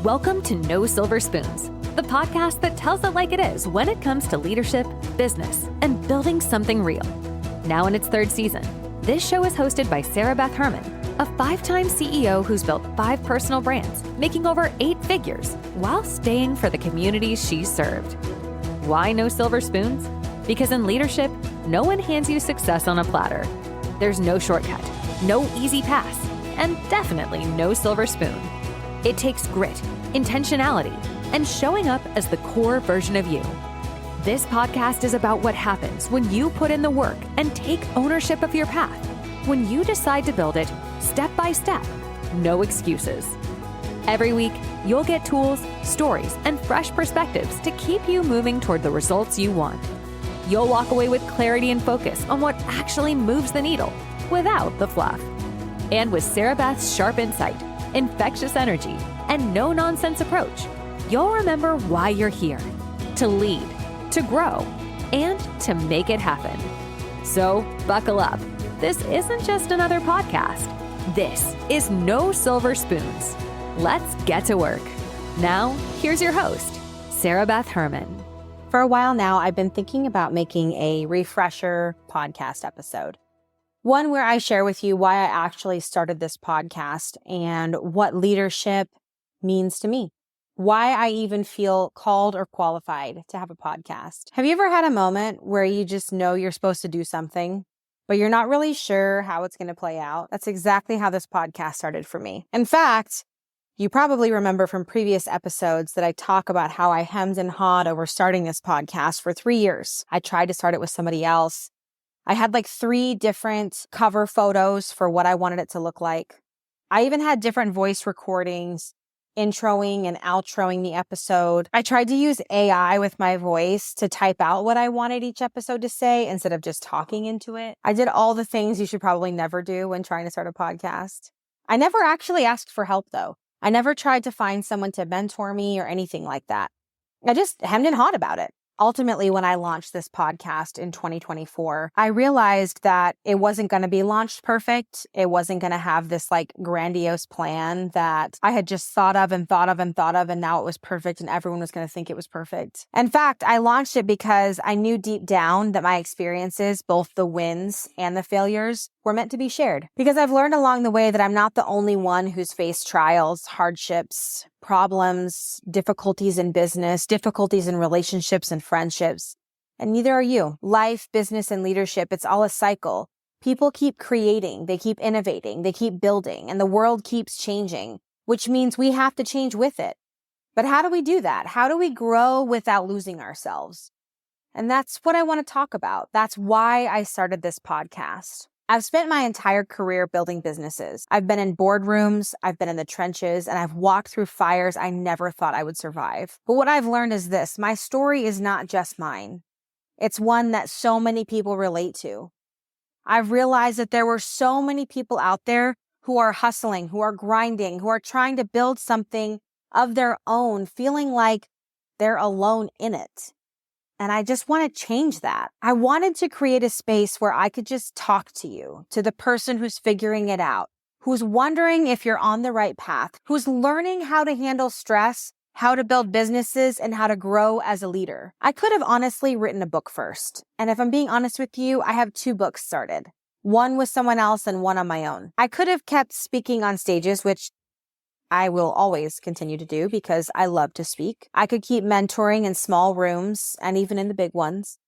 Welcome to No Silver Spoons, the podcast that tells it like it is when it comes to leadership, business, and building something real. Now in its third season, this show is hosted by Sarah Beth Herman, a 5-time CEO who's built 5 personal brands, making over 8 figures while staying for the communities she served. Why no silver spoons? Because in leadership, no one hands you success on a platter. There's no shortcut, no easy pass, and definitely no silver spoon. It takes grit, intentionality, and showing up as the core version of you. This podcast is about what happens when you put in the work and take ownership of your path. When you decide to build it step by step, no excuses. Every week, you'll get tools, stories, and fresh perspectives to keep you moving toward the results you want. You'll walk away with clarity and focus on what actually moves the needle without the fluff. And with Sarah Beth's sharp insight, infectious energy, and no-nonsense approach, you'll remember why you're here: to lead, to grow, and to make it happen. So buckle up. This isn't just another podcast. This is No Silver Spoons. Let's get to work. Now, here's your host, Sarah Beth Herman. For a while now, I've been thinking about making a refresher podcast episode. One where I share with you why I actually started this podcast and what leadership means to me. Why I even feel called or qualified to have a podcast. Have you ever had a moment where you just know you're supposed to do something, but you're not really sure how it's going to play out? That's exactly how this podcast started for me. In fact, you probably remember from previous episodes that I talk about how I hemmed and hawed over starting this podcast for 3 years. I tried to start it with somebody else. I had like 3 different cover photos for what I wanted it to look like. I even had different voice recordings, introing and outroing the episode. I tried to use AI with my voice to type out what I wanted each episode to say instead of just talking into it. I did all the things you should probably never do when trying to start a podcast. I never actually asked for help though. I never tried to find someone to mentor me or anything like that. I just hemmed and hawed about it. Ultimately, when I launched this podcast in 2024, I realized that it wasn't going to be launched perfect. It wasn't going to have this like grandiose plan that I had just thought of, and now it was perfect and everyone was going to think it was perfect. In fact, I launched it because I knew deep down that my experiences, both the wins and the failures, were meant to be shared. Because I've learned along the way that I'm not the only one who's faced trials, hardships, problems, difficulties in business, difficulties in relationships and friendships. And neither are you. Life, business, and leadership, it's all a cycle. People keep creating, they keep innovating, they keep building, and the world keeps changing, which means we have to change with it. But how do we do that? How do we grow without losing ourselves? And that's what I want to talk about. That's why I started this podcast. I've spent my entire career building businesses. I've been in boardrooms, I've been in the trenches, and I've walked through fires I never thought I would survive. But what I've learned is this: my story is not just mine. It's one that so many people relate to. I've realized that there were so many people out there who are hustling, who are grinding, who are trying to build something of their own, feeling like they're alone in it. And I just want to change that. I wanted to create a space where I could just talk to you, to the person who's figuring it out, who's wondering if you're on the right path, who's learning how to handle stress, how to build businesses, and how to grow as a leader. I could have honestly written a book first. And if I'm being honest with you, I have 2 books started. One with someone else and one on my own. I could have kept speaking on stages, which I will always continue to do because I love to speak. I could keep mentoring in small rooms and even in the big ones.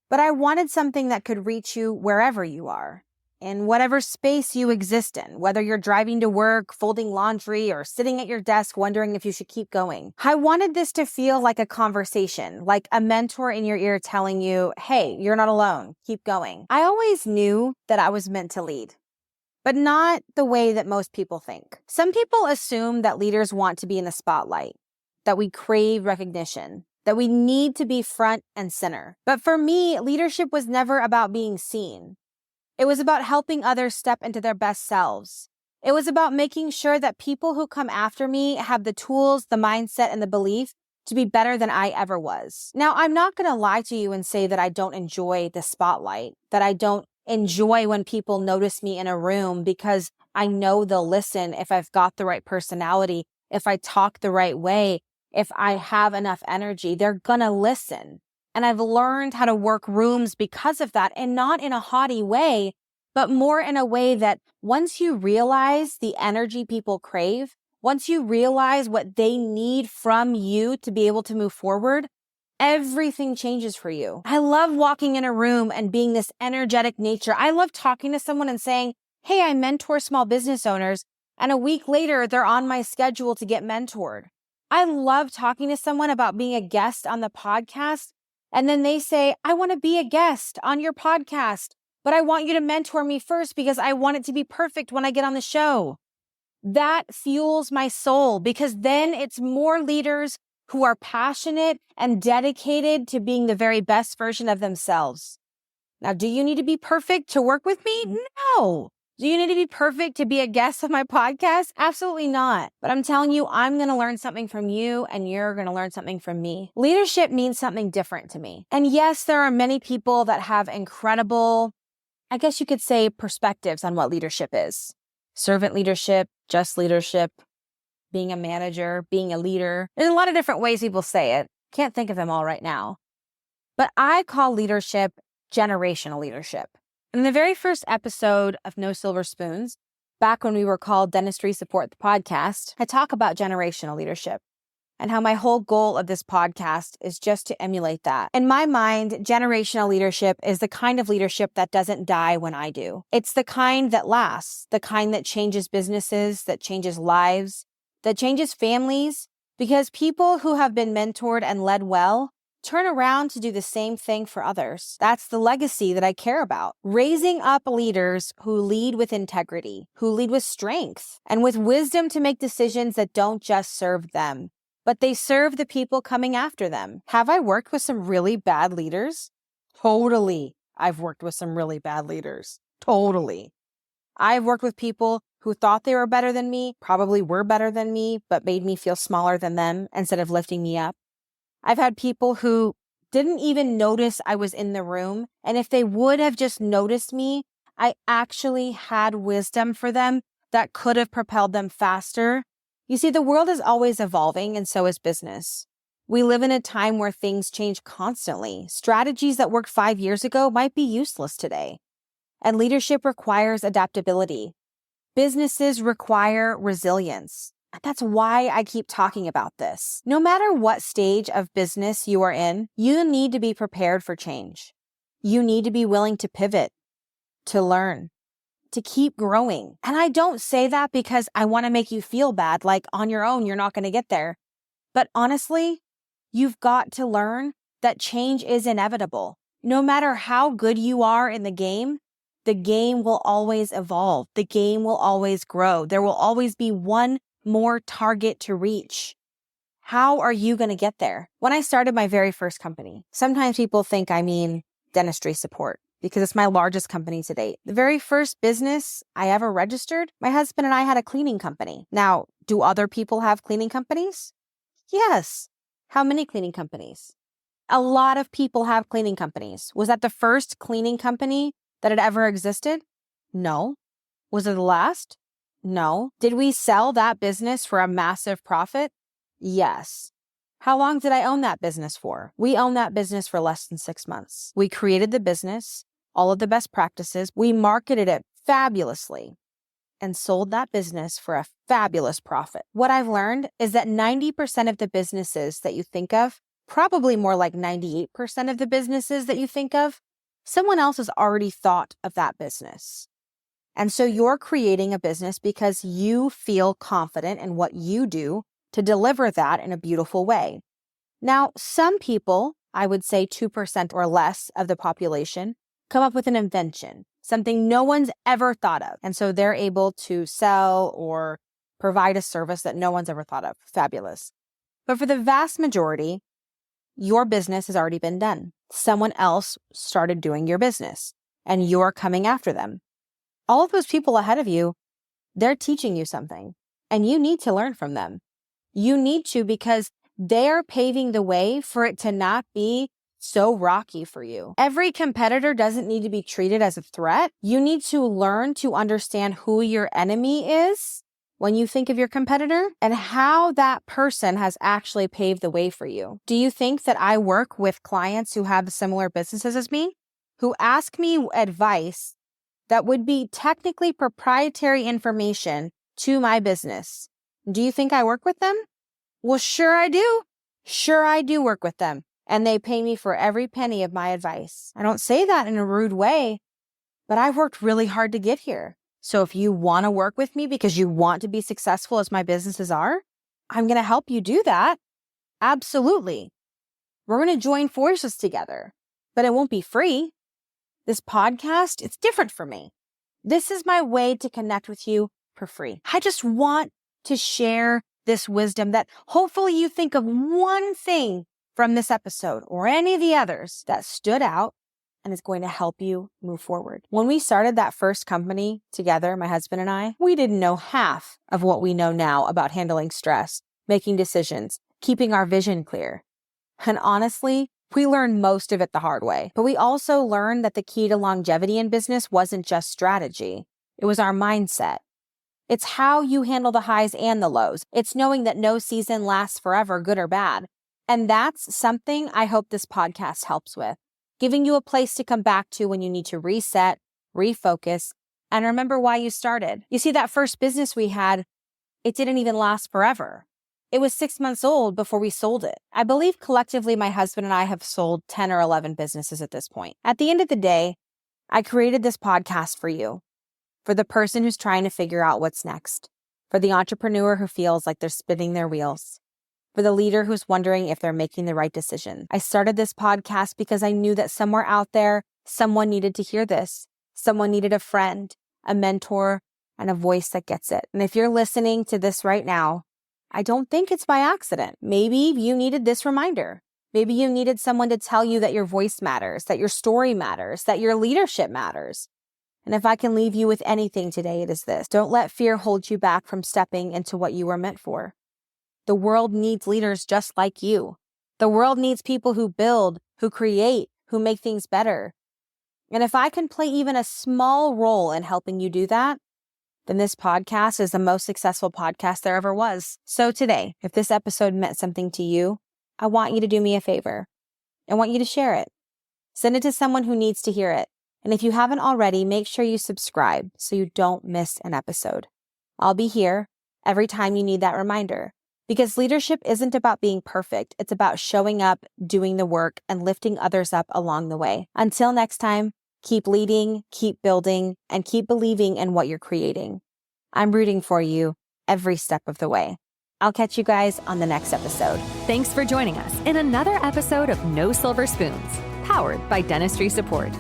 But I wanted something that could reach you wherever you are, in whatever space you exist in, whether you're driving to work, folding laundry, or sitting at your desk wondering if you should keep going. I wanted this to feel like a conversation, like a mentor in your ear telling you, hey, you're not alone, keep going. I always knew that I was meant to lead, but not the way that most people think. Some people assume that leaders want to be in the spotlight, that we crave recognition, that we need to be front and center. But for me, leadership was never about being seen. It was about helping others step into their best selves. It was about making sure that people who come after me have the tools, the mindset, and the belief to be better than I ever was. Now, I'm not going to lie to you and say that I don't enjoy the spotlight, that I don't enjoy when people notice me in a room, because I know they'll listen if I've got the right personality, if I talk the right way, if I have enough energy, they're gonna listen. And I've learned how to work rooms because of that, and not in a haughty way, but more in a way that once you realize the energy people crave, once you realize what they need from you to be able to move forward, everything changes for you. I love walking in a room and being this energetic nature. I love talking to someone and saying, hey, I mentor small business owners, and a week later, they're on my schedule to get mentored. I love talking to someone about being a guest on the podcast, and then they say, I want to be a guest on your podcast, but I want you to mentor me first because I want it to be perfect when I get on the show. That fuels my soul, because then it's more leaders who are passionate and dedicated to being the very best version of themselves. Now, do you need to be perfect to work with me? No. Do you need to be perfect to be a guest of my podcast? Absolutely not. But I'm telling you, I'm going to learn something from you, and you're going to learn something from me. Leadership means something different to me. And yes, there are many people that have incredible, I guess you could say, perspectives on what leadership is. Servant leadership, just leadership, being a manager, being a leader. There's a lot of different ways people say it. Can't think of them all right now. But I call leadership generational leadership. In the very first episode of No Silver Spoons, back when we were called Dentistry Support the Podcast, I talk about generational leadership and how my whole goal of this podcast is just to emulate that. In my mind, generational leadership is the kind of leadership that doesn't die when I do. It's the kind that lasts, the kind that changes businesses, that changes lives, that changes families, because people who have been mentored and led well turn around to do the same thing for others. That's the legacy that I care about. Raising up leaders who lead with integrity, who lead with strength, and with wisdom to make decisions that don't just serve them, but they serve the people coming after them. Have I worked with some really bad leaders? Totally. I've worked with some really bad leaders. Totally. I've worked with people who thought they were better than me, probably were better than me, but made me feel smaller than them instead of lifting me up. I've had people who didn't even notice I was in the room, and if they would have just noticed me, I actually had wisdom for them that could have propelled them faster. You see, the world is always evolving, and so is business. We live in a time where things change constantly. Strategies that worked 5 years ago might be useless today. And leadership requires adaptability. Businesses require resilience. That's why I keep talking about this. No matter what stage of business you are in, you need to be prepared for change. You need to be willing to pivot, to learn, to keep growing. And I don't say that because I want to make you feel bad, like on your own, you're not going to get there. But honestly, you've got to learn that change is inevitable. No matter how good you are in the game will always evolve. The game will always grow. There will always be one more target to reach. How are you going to get there? When I started my very first company, sometimes people think I mean dentistry support because it's my largest company to date. The very first business I ever registered, my husband and I had a cleaning company. Now, do other people have cleaning companies? Yes. How many cleaning companies? A lot of people have cleaning companies. Was that the first cleaning company that had ever existed? No. Was it the last? No. Did we sell that business for a massive profit? Yes. How long did I own that business for? We owned that business for less than 6 months. We created the business, all of the best practices. We marketed it fabulously and sold that business for a fabulous profit. What I've learned is that 90% of the businesses that you think of, probably more like 98% of the businesses that you think of, someone else has already thought of that business. And so you're creating a business because you feel confident in what you do to deliver that in a beautiful way. Now, some people, I would say 2% or less of the population, come up with an invention, something no one's ever thought of. And so they're able to sell or provide a service that no one's ever thought of. Fabulous. But for the vast majority, your business has already been done. Someone else started doing your business and you're coming after them. All of those people ahead of you, they're teaching you something and you need to learn from them. You need to, because they're paving the way for it to not be so rocky for you. Every competitor doesn't need to be treated as a threat. You need to learn to understand who your enemy is when you think of your competitor and how that person has actually paved the way for you? Do you think that I work with clients who have similar businesses as me, who ask me advice that would be technically proprietary information to my business? Do you think I work with them? Well, sure I do. Sure I do work with them. And they pay me for every penny of my advice. I don't say that in a rude way, but I've worked really hard to get here. So if you want to work with me because you want to be successful as my businesses are, I'm going to help you do that. Absolutely. We're going to join forces together, but it won't be free. This podcast, it's different for me. This is my way to connect with you for free. I just want to share this wisdom that hopefully you think of one thing from this episode or any of the others that stood out and is going to help you move forward. When we started that first company together, my husband and I, we didn't know half of what we know now about handling stress, making decisions, keeping our vision clear. And honestly, we learned most of it the hard way. But we also learned that the key to longevity in business wasn't just strategy. It was our mindset. It's how you handle the highs and the lows. It's knowing that no season lasts forever, good or bad. And that's something I hope this podcast helps with. Giving you a place to come back to when you need to reset, refocus, and remember why you started. You see, that first business we had, it didn't even last forever. It was 6 months old before we sold it. I believe collectively my husband and I have sold 10 or 11 businesses at this point. At the end of the day, I created this podcast for you, for the person who's trying to figure out what's next, for the entrepreneur who feels like they're spinning their wheels, for the leader who's wondering if they're making the right decision. I started this podcast because I knew that somewhere out there, someone needed to hear this. Someone needed a friend, a mentor, and a voice that gets it. And if you're listening to this right now, I don't think it's by accident. Maybe you needed this reminder. Maybe you needed someone to tell you that your voice matters, that your story matters, that your leadership matters. And if I can leave you with anything today, it is this. Don't let fear hold you back from stepping into what you were meant for. The world needs leaders just like you. The world needs people who build, who create, who make things better. And if I can play even a small role in helping you do that, then this podcast is the most successful podcast there ever was. So today, if this episode meant something to you, I want you to do me a favor. I want you to share it. Send it to someone who needs to hear it. And if you haven't already, make sure you subscribe so you don't miss an episode. I'll be here every time you need that reminder. Because leadership isn't about being perfect. It's about showing up, doing the work, and lifting others up along the way. Until next time, keep leading, keep building, and keep believing in what you're creating. I'm rooting for you every step of the way. I'll catch you guys on the next episode. Thanks for joining us in another episode of No Silver Spoons, powered by Dentistry Support.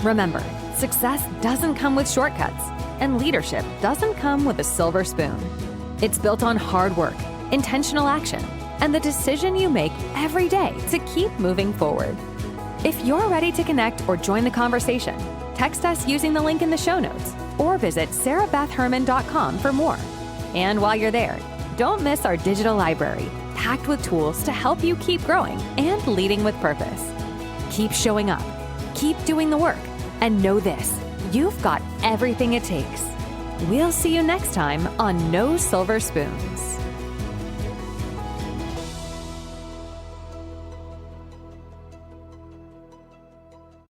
Remember, success doesn't come with shortcuts, and leadership doesn't come with a silver spoon. It's built on hard work, intentional action, and the decision you make every day to keep moving forward. If you're ready to connect or join the conversation, text us using the link in the show notes or visit sarahbethherman.com for more. And while you're there, don't miss our digital library, packed with tools to help you keep growing and leading with purpose. Keep showing up, keep doing the work, and know this, you've got everything it takes. We'll see you next time on No Silver Spoons.